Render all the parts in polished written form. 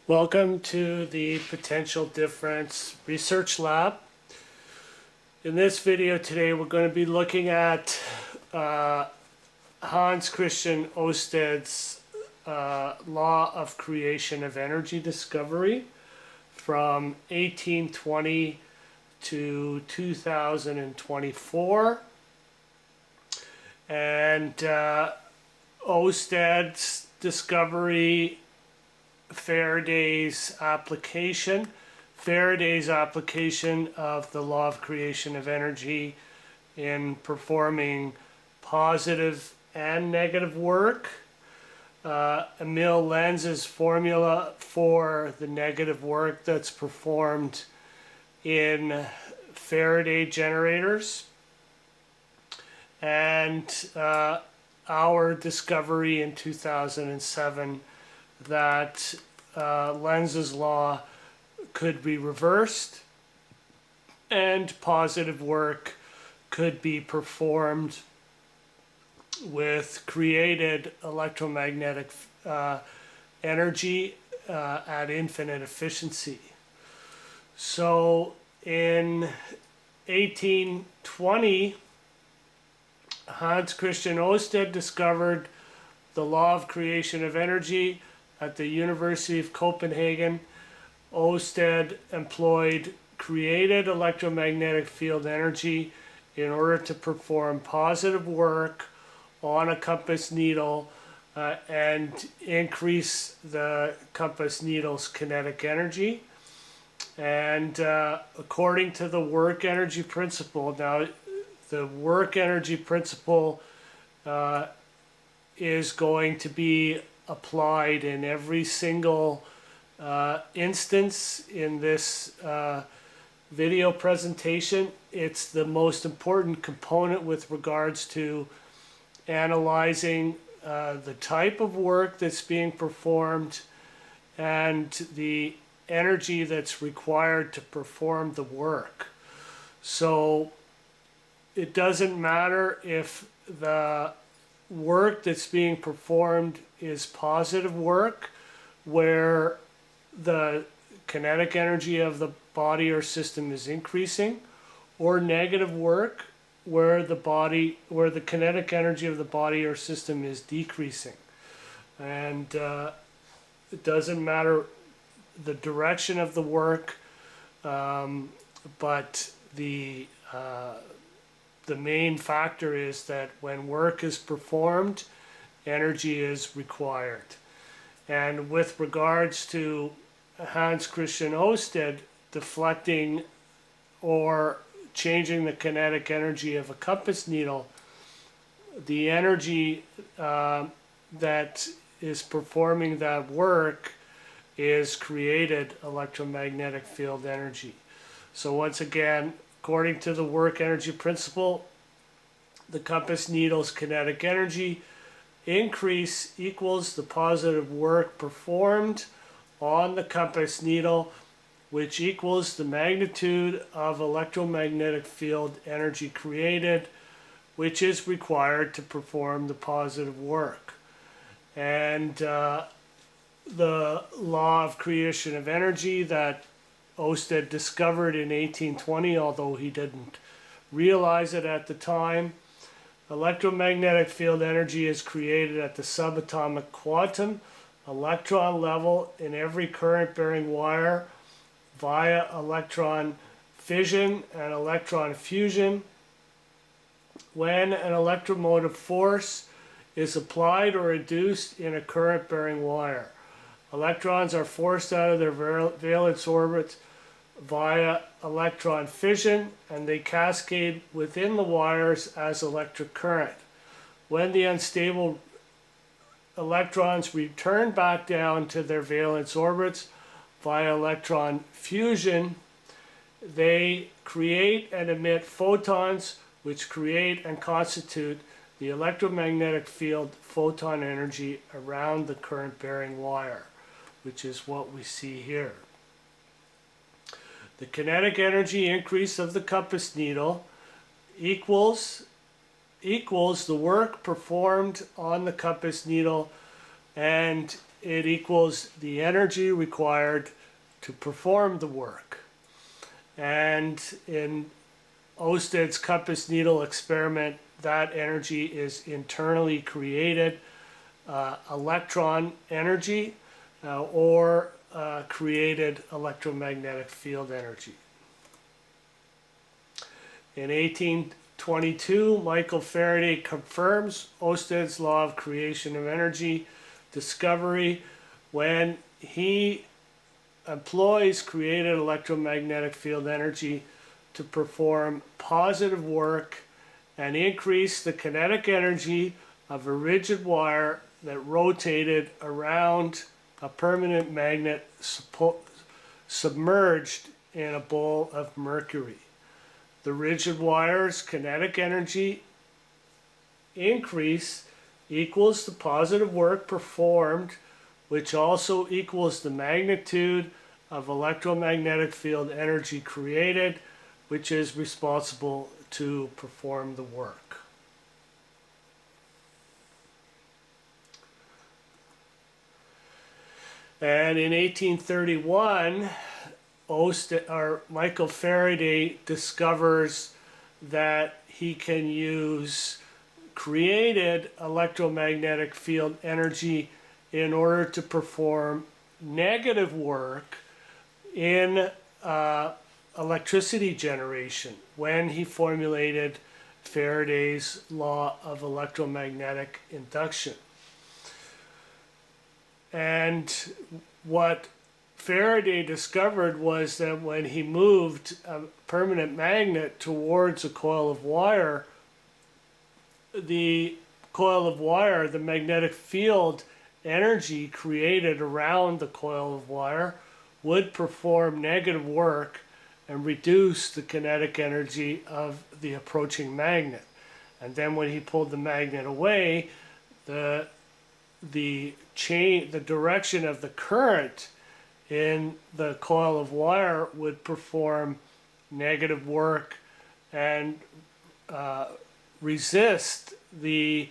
Welcome to the Potential Difference Research Lab. In this video today we're going to be looking at Hans Christian Oersted'S law of creation of energy discovery from 1820 to 2024. And Oersted'S discovery, Faraday's application of the law of creation of energy in performing positive and negative work, Emil Lenz's formula for the negative work that's performed in Faraday generators, and our discovery in 2007 that Lenz's law could be reversed and positive work could be performed with created electromagnetic energy at infinite efficiency. So in 1820, Hans Christian Oersted discovered the law of creation of energy at the University of Copenhagen. Oersted employed created electromagnetic field energy in order to perform positive work on a compass needle and increase the compass needle's kinetic energy. And according to the work energy principle, now the work energy principle is going to be applied in every single instance in this video presentation. It's the most important component with regards to analyzing the type of work that's being performed and the energy that's required to perform the work. So it doesn't matter if the work that's being performed is positive work, where the kinetic energy of the body or system is increasing, or negative work where the kinetic energy of the body or system is decreasing. And it doesn't matter the direction of the work, but the main factor is that when work is performed, energy is required. And with regards to Hans Christian Oersted deflecting or changing the kinetic energy of a compass needle, the energy that is performing that work is created electromagnetic field energy. So once again, according to the work energy principle, the compass needle's kinetic energy increase equals the positive work performed on the compass needle, which equals the magnitude of electromagnetic field energy created, which is required to perform the positive work. And the law of creation of energy that Oersted discovered in 1820, although he didn't realize it at the time, electromagnetic field energy is created at the subatomic quantum electron level in every current-bearing wire via electron fission and electron fusion. When an electromotive force is applied or induced in a current-bearing wire, electrons are forced out of their valence orbits via electron fission, and they cascade within the wires as electric current. When the unstable electrons return back down to their valence orbits via electron fusion, they create and emit photons, which create and constitute the electromagnetic field photon energy around the current-bearing wire, which is what we see here. The kinetic energy increase of the compass needle equals the work performed on the compass needle, and it equals the energy required to perform the work. And in Oersted'S compass needle experiment, that energy is internally created electron energy or created electromagnetic field energy. In 1822, Michael Faraday confirms Oersted's law of creation of energy discovery when he employs created electromagnetic field energy to perform positive work and increase the kinetic energy of a rigid wire that rotated around a permanent magnet submerged in a bowl of mercury. The rigid wire's kinetic energy increase equals the positive work performed, which also equals the magnitude of electromagnetic field energy created, which is responsible to perform the work. And in 1831, Michael Faraday discovers that he can use created electromagnetic field energy in order to perform negative work in electricity generation when he formulated Faraday's law of electromagnetic induction. And what Faraday discovered was that when he moved a permanent magnet towards a coil of wire, the magnetic field energy created around the coil of wire would perform negative work and reduce the kinetic energy of the approaching magnet. And then when he pulled the magnet away, the direction of the current in the coil of wire would perform negative work and resist the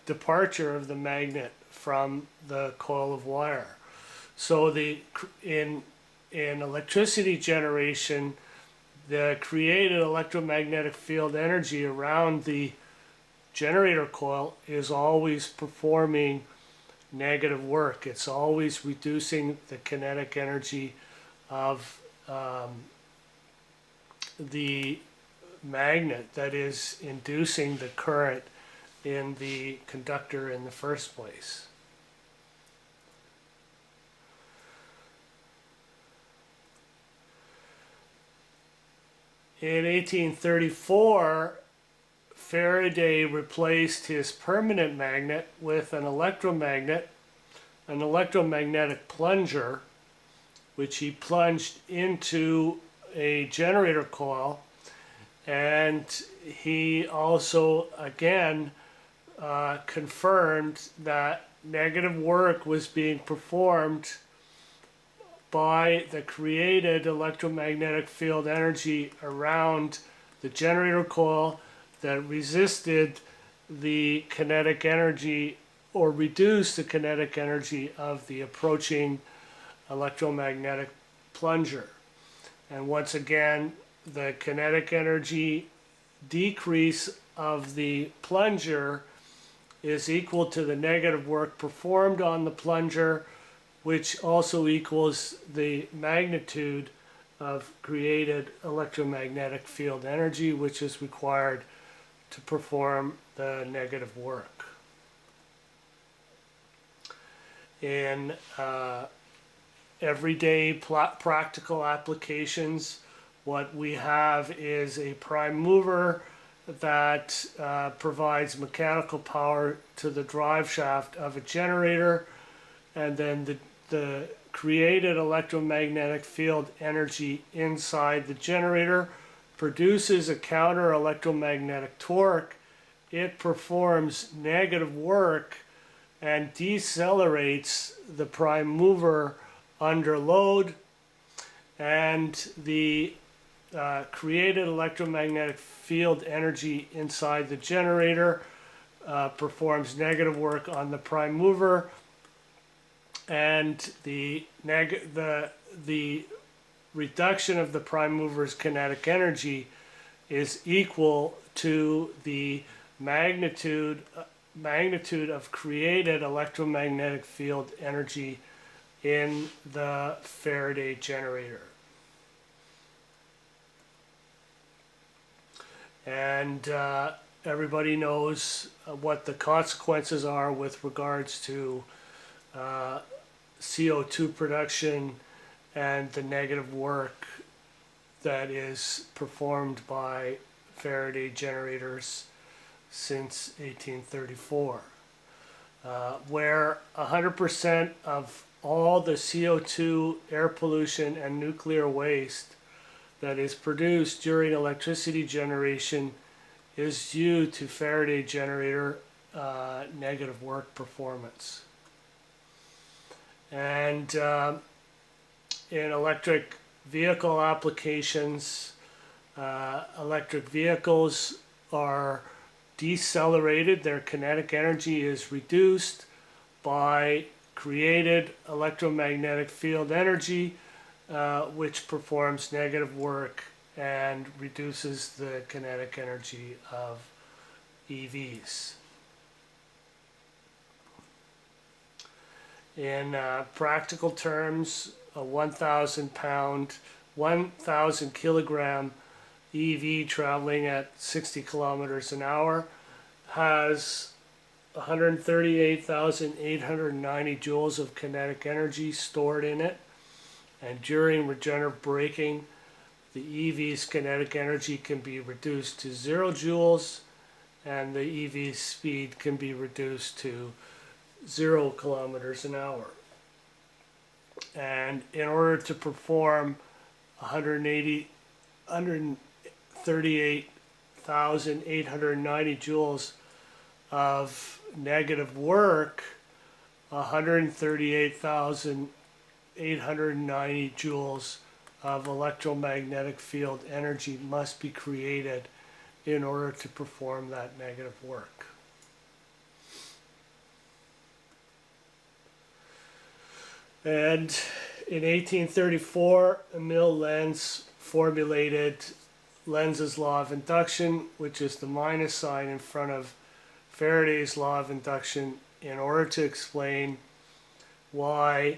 departure of the magnet from the coil of wire. So in electricity generation, the created electromagnetic field energy around the generator coil is always performing negative work. It's always reducing the kinetic energy of the magnet that is inducing the current in the conductor in the first place. In 1834, Faraday replaced his permanent magnet with an electromagnetic plunger, which he plunged into a generator coil, and he also again confirmed that negative work was being performed by the created electromagnetic field energy around the generator coil that resisted the kinetic energy or reduced the kinetic energy of the approaching electromagnetic plunger. And once again, the kinetic energy decrease of the plunger is equal to the negative work performed on the plunger, which also equals the magnitude of created electromagnetic field energy, which is required to perform the negative work. In everyday practical applications, what we have is a prime mover that provides mechanical power to the drive shaft of a generator, and then the created electromagnetic field energy inside the generator produces a counter electromagnetic torque. It performs negative work and decelerates the prime mover under load, and the created electromagnetic field energy inside the generator performs negative work on the prime mover and the reduction of the prime mover's kinetic energy is equal to the magnitude of created electromagnetic field energy in the Faraday generator. And everybody knows what the consequences are with regards to CO2 production and the negative work that is performed by Faraday generators since 1834, where 100% of all the CO2, air pollution, and nuclear waste that is produced during electricity generation is due to Faraday generator negative work performance. And in electric vehicle applications, electric vehicles are decelerated, their kinetic energy is reduced by created electromagnetic field energy, which performs negative work and reduces the kinetic energy of EVs. In practical terms, a 1,000 kilogram EV traveling at 60 kilometers an hour has 138,890 joules of kinetic energy stored in it. And during regenerative braking, the EV's kinetic energy can be reduced to 0 joules, and the EV's speed can be reduced to 0 kilometers an hour. And in order to perform 138,890 joules of negative work, 138,890 joules of electromagnetic field energy must be created in order to perform that negative work. And in 1834, Emil Lenz formulated Lenz's law of induction, which is the minus sign in front of Faraday's law of induction, in order to explain why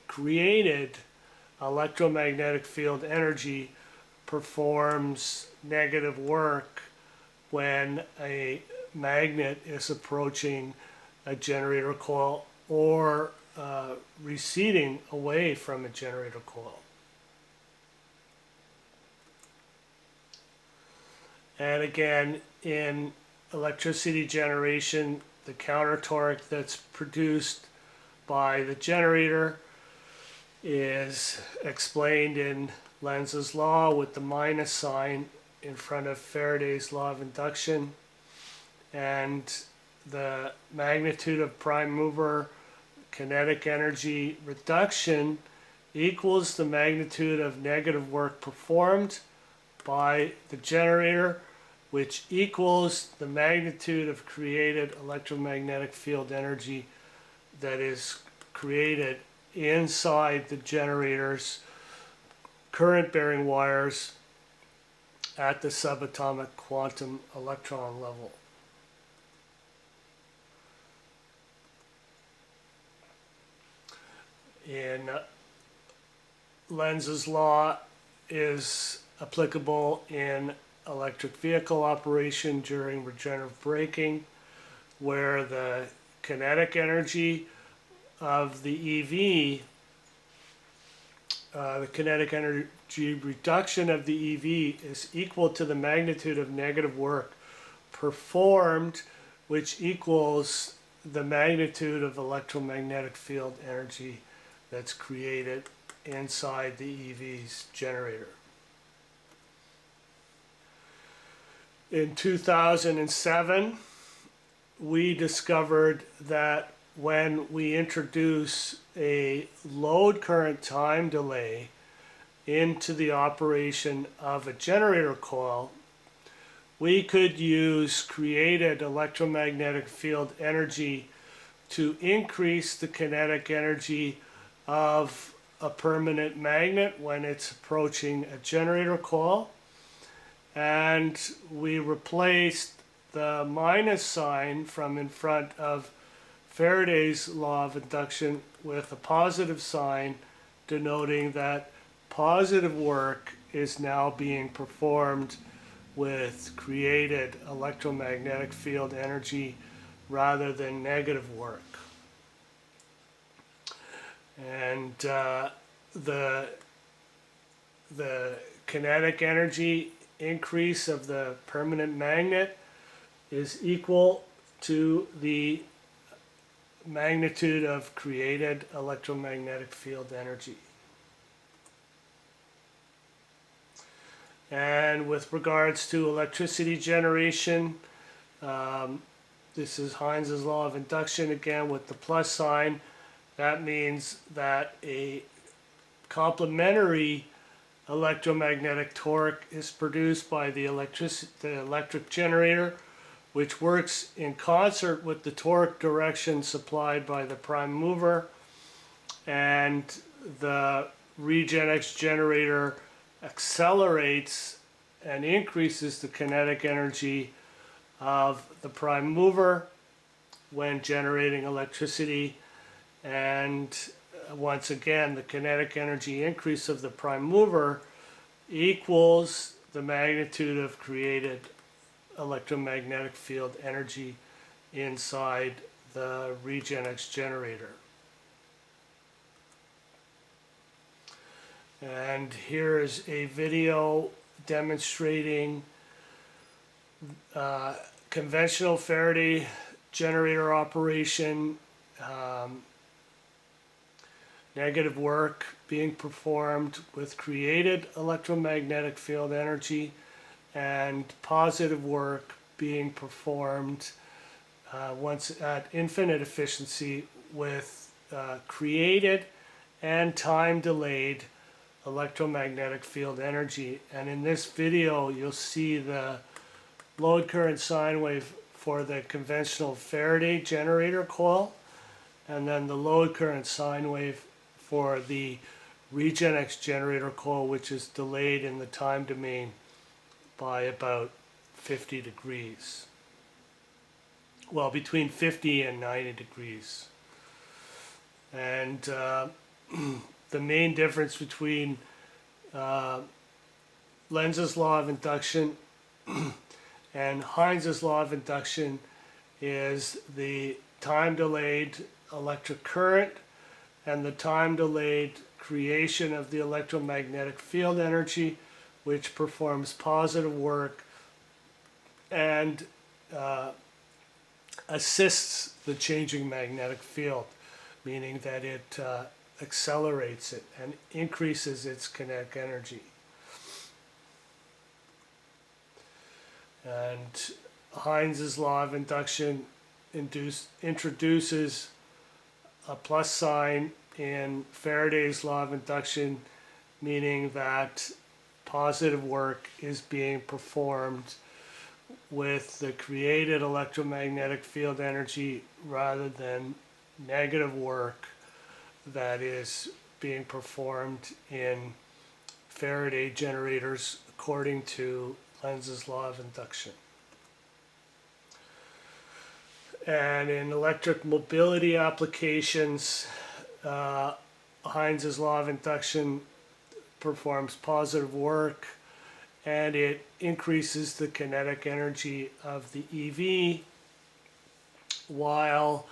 created electromagnetic field energy performs negative work when a magnet is approaching a generator coil or receding away from a generator coil. And again, in electricity generation, the counter torque that's produced by the generator is explained in Lenz's law with the minus sign in front of Faraday's law of induction. And the magnitude of prime mover kinetic energy reduction equals the magnitude of negative work performed by the generator, which equals the magnitude of created electromagnetic field energy that is created inside the generator's current-bearing wires at the subatomic quantum electron level. In Lenz's law is applicable in electric vehicle operation during regenerative braking, where the kinetic energy of the EV, the kinetic energy reduction of the EV is equal to the magnitude of negative work performed, which equals the magnitude of electromagnetic field energy that's created inside the EV's generator. In 2007, we discovered that when we introduce a load current time delay into the operation of a generator coil, we could use created electromagnetic field energy to increase the kinetic energy of a permanent magnet when it's approaching a generator coil. And we replaced the minus sign from in front of Faraday's law of induction with a positive sign, denoting that positive work is now being performed with created electromagnetic field energy rather than negative work. And the kinetic energy increase of the permanent magnet is equal to the magnitude of created electromagnetic field energy. And with regards to electricity generation, this is Heins' law of induction again with the plus sign. That means that a complementary electromagnetic torque is produced by the electric generator, which works in concert with the torque direction supplied by the prime mover, and the RegenX generator accelerates and increases the kinetic energy of the prime mover when generating electricity. And once again, the kinetic energy increase of the prime mover equals the magnitude of created electromagnetic field energy inside the RegenX generator. And here is a video demonstrating conventional Faraday generator operation, negative work being performed with created electromagnetic field energy, and positive work being performed once at infinite efficiency with created and time-delayed electromagnetic field energy. And in this video you'll see the load current sine wave for the conventional Faraday generator coil, and then the load current sine wave for the RegenX generator coil, which is delayed in the time domain by about 50 degrees. Well, between 50 and 90 degrees. And the main difference between Lenz's law of induction and Heins' law of induction is the time-delayed electric current and the time-delayed creation of the electromagnetic field energy, which performs positive work and assists the changing magnetic field, meaning that it accelerates it and increases its kinetic energy. And Heins' law of induction introduces a plus sign in Faraday's law of induction, meaning that positive work is being performed with the created electromagnetic field energy rather than negative work that is being performed in Faraday generators according to Lenz's law of induction. And in electric mobility applications, Heins' law of induction performs positive work, and it increases the kinetic energy of the EV while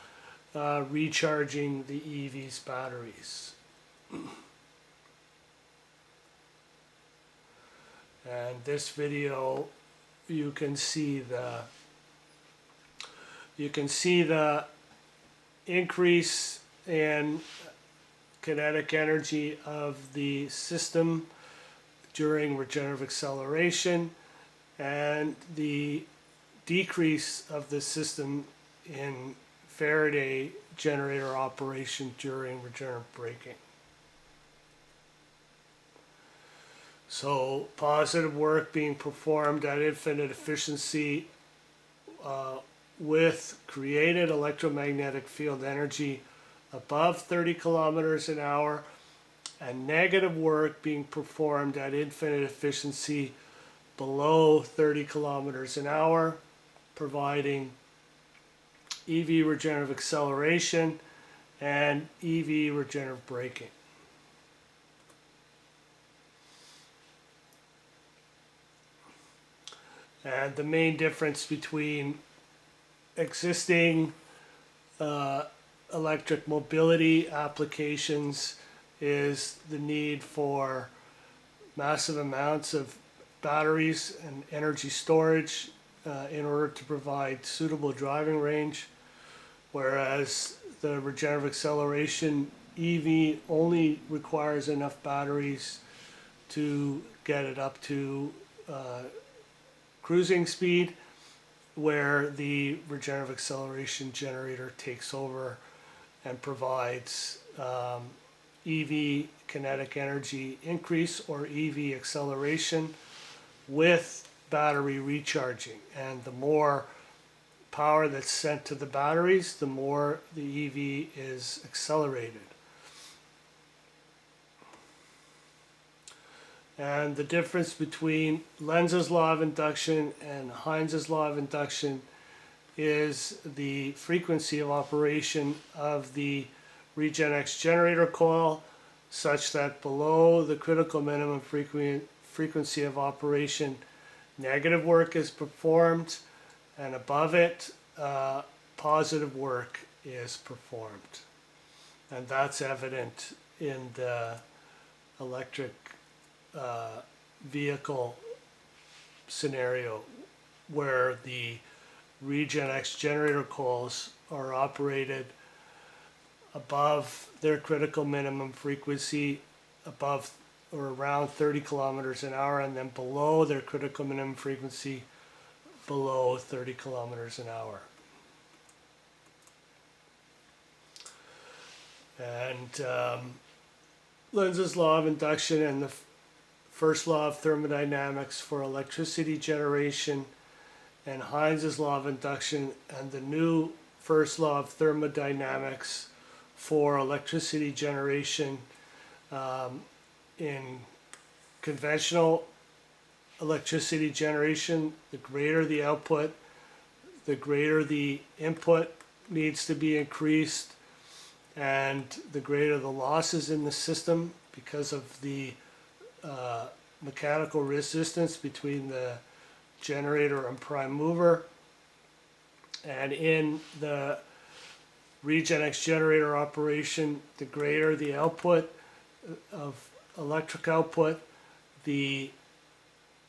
recharging the EV's batteries. And this video, you can see the increase in kinetic energy of the system during regenerative acceleration and the decrease of the system in Faraday generator operation during regenerative braking. So positive work being performed at infinite efficiency with created electromagnetic field energy above 30 kilometers an hour, and negative work being performed at infinite efficiency below 30 kilometers an hour, providing EV regenerative acceleration and EV regenerative braking. And the main difference between existing electric mobility applications is the need for massive amounts of batteries and energy storage in order to provide suitable driving range, whereas the regenerative acceleration EV only requires enough batteries to get it up to cruising speed, where the regenerative acceleration generator takes over and provides EV kinetic energy increase or EV acceleration with battery recharging. And the more power that's sent to the batteries, the more the EV is accelerated. And the difference between Lenz's law of induction and Heinz's law of induction is the frequency of operation of the RegenX generator coil, such that below the critical minimum frequency of operation, negative work is performed, and above it, positive work is performed. And that's evident in the electric vehicle scenario, where the RegenX generator coils are operated above their critical minimum frequency, above or around 30 kilometers an hour, and then below their critical minimum frequency, below 30 kilometers an hour. And Lenz's law of induction and the first law of thermodynamics for electricity generation, and Heinz's law of induction and the new first law of thermodynamics for electricity generation in conventional electricity generation. The greater the output, the greater the input needs to be increased, and the greater the losses in the system because of the mechanical resistance between the generator and prime mover. And in the RegenX generator operation, the greater the output of electric output, the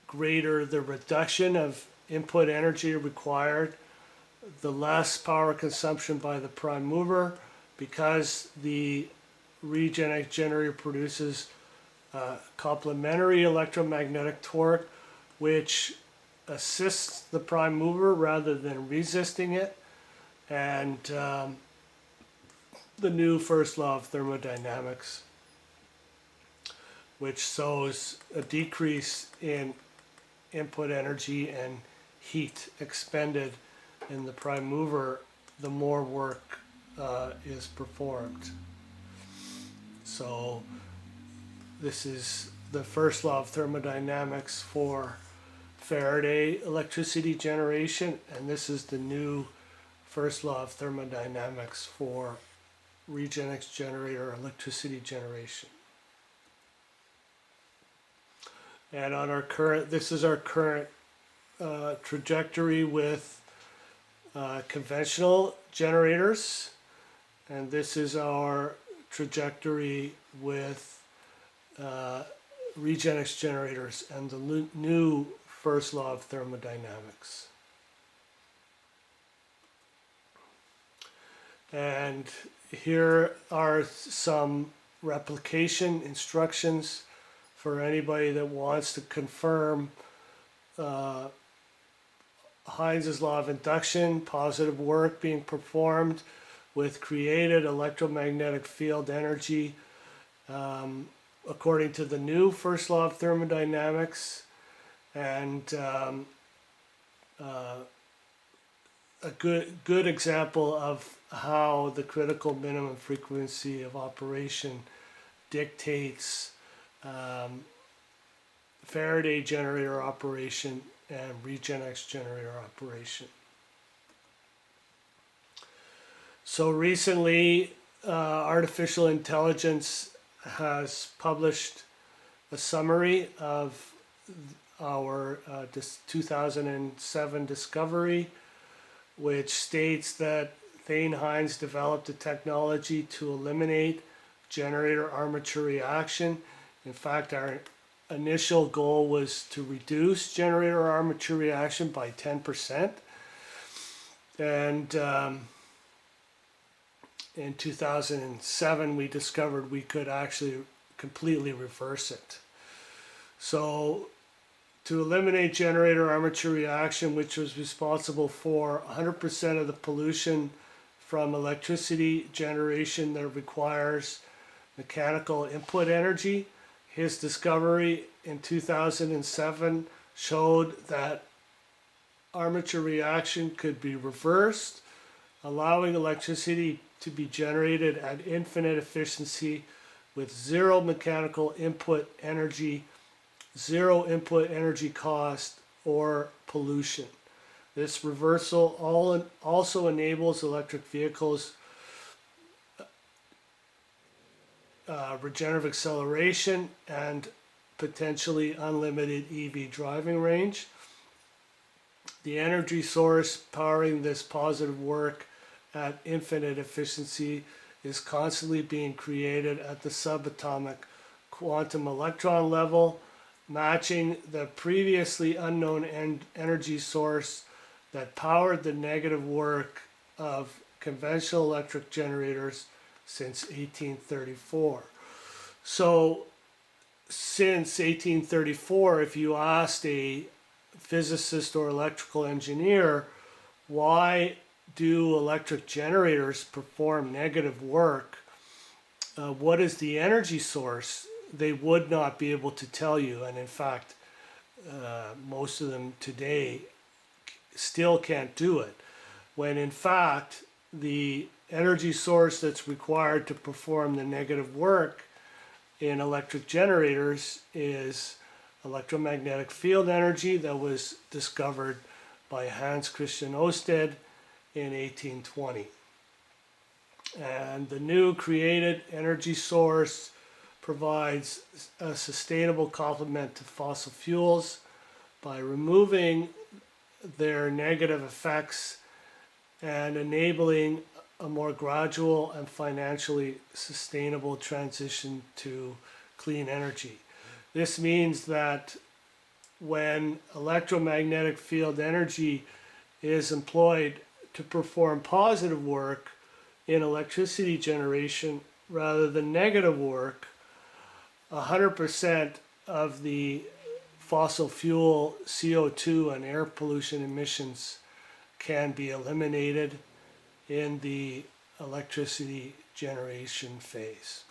greater the reduction of input energy required, the less power consumption by the prime mover, because the RegenX generator produces complementary electromagnetic torque, which assists the prime mover rather than resisting it. And the new first law of thermodynamics, which shows a decrease in input energy and heat expended in the prime mover, the more work is performed. So this is the first law of thermodynamics for Faraday electricity generation, and this is the new first law of thermodynamics for RegenX generator electricity generation. And on our current, this is our current trajectory with conventional generators, and this is our trajectory with RegenX generators and the new first law of thermodynamics. And here are some replication instructions for anybody that wants to confirm Heinz's law of induction, positive work being performed with created electromagnetic field energy according to the new first law of thermodynamics, and a good example of how the critical minimum frequency of operation dictates Faraday generator operation and Regenex generator operation. So recently, artificial intelligence has published a summary of our 2007 discovery, which states that Thane Heins developed a technology to eliminate generator armature reaction. In fact, our initial goal was to reduce generator armature reaction by 10%. And in 2007, we discovered we could actually completely reverse it. So to eliminate generator armature reaction, which was responsible for 100% of the pollution from electricity generation that requires mechanical input energy, his discovery in 2007 showed that armature reaction could be reversed, allowing electricity to be generated at infinite efficiency with zero mechanical input energy, zero input energy cost, or pollution. This reversal also enables electric vehicles regenerative acceleration and potentially unlimited EV driving range. The energy source powering this positive work at infinite efficiency is constantly being created at the subatomic quantum electron level, matching the previously unknown energy source that powered the negative work of conventional electric generators since 1834. So since 1834, if you asked a physicist or electrical engineer, why do electric generators perform negative work? What is the energy source? They would not be able to tell you. And in fact, most of them today still can't do it. When in fact, the energy source that's required to perform the negative work in electric generators is electromagnetic field energy that was discovered by Hans Christian Oersted in 1820. And the new created energy source provides a sustainable complement to fossil fuels by removing their negative effects and enabling a more gradual and financially sustainable transition to clean energy. This means that when electromagnetic field energy is employed to perform positive work in electricity generation rather than negative work, 100% of the fossil fuel CO2 and air pollution emissions can be eliminated in the electricity generation phase.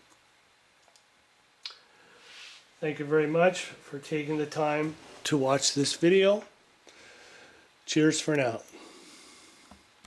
Thank you very much for taking the time to watch this video. Cheers for now.